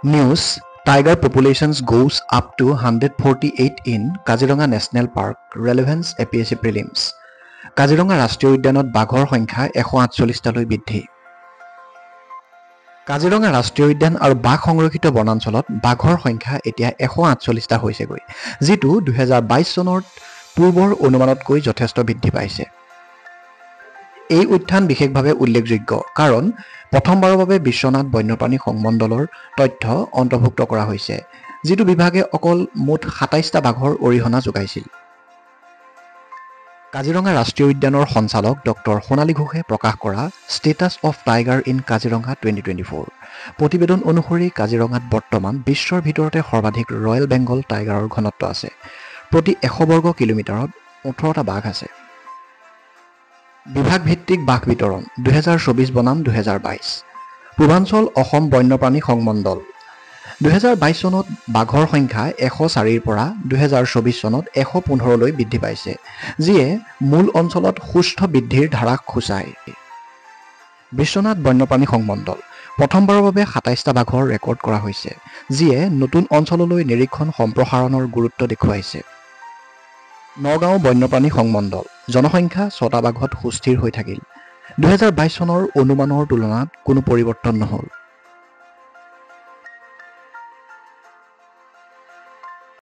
News: Tiger populations goes up to 148 in Kaziranga National Park. Relevance APSC Prelims. Kaziranga ৰাষ্ট্ৰীয় উদ্যানত বাঘৰ সংখ্যা 148টালৈ বৃদ্ধি। কাজিৰঙা ৰাষ্ট্ৰীয় উদ্যান আৰু বাঘ সংৰক্ষিত বনাঞ্চলত বাঘৰ সংখ্যা এতিয়া 148টা হৈছেগৈ, যিটো 2022 চনৰ পূৰ্বৰ অনুমানতকৈ যথেষ্ট বৃদ্ধি পাইছে। এই উত্থান বিশেষভাৱে উল্লেখযোগ্য কাৰণ প্ৰথমবাৰৰ বাবে বিশ্বনাথ বন্যপ্ৰাণী সংমণ্ডলৰ তথ্য অন্তৰ্ভুক্ত কৰা হৈছে, যিটো বিভাগে অকল মুঠ 27টা বাঘৰ অৰিহণা যোগাইছিল। কাজিৰঙা ৰাষ্ট্ৰীয় উদ্যানৰ সঞ্চালক ডক্টৰ সোণালী ঘোষে প্ৰকাশ কৰা status of tiger in Kaziranga 2024 প্ৰতিবেদন অনুসৰি কাজিৰঙাত বৰ্তমান বিশ্বৰ ভিতৰতে সৰ্বাধিক ৰয়েল বেংগল টাইগাৰৰ ঘনত্ব আছে। প্ৰতি 100 বৰ্গ কিলোমিটাৰত 18টা বাঘ আছে। বিভাগ ভিত্তিক বাঘ বিতৰণ 2024 বনাম 2022। পূৰ্বাঞ্চল অসম বন্যপ্ৰাণী সংমণ্ডল 2022 চনত বাঘৰ সংখ্যা 104ৰ পৰা 2024 চনত 115লৈ বৃদ্ধি পাইছে, যিয়ে মূল অঞ্চলত সুস্থ বৃদ্ধিৰ ধাৰাক সূচায়। বিশ্বনাথ বন্যপ্ৰাণী সংমণ্ডল প্ৰথমবাৰৰ বাবে 27টা বাঘৰ ৰেকৰ্ড কৰা হৈছে, যিয়ে নতুন অঞ্চললৈ নিৰীক্ষণ সম্প্ৰসাৰণৰ গুৰুত্ব দেখুৱাইছে। নগাঁও বন্যপ্ৰাণী সংমণ্ডল জনসংখ্যা 6টা বাঘত সুস্থিৰ হৈ থাকিল। 2022 চনৰ অনুমানৰ তুলনাত কোনো পৰিৱৰ্তন নহল।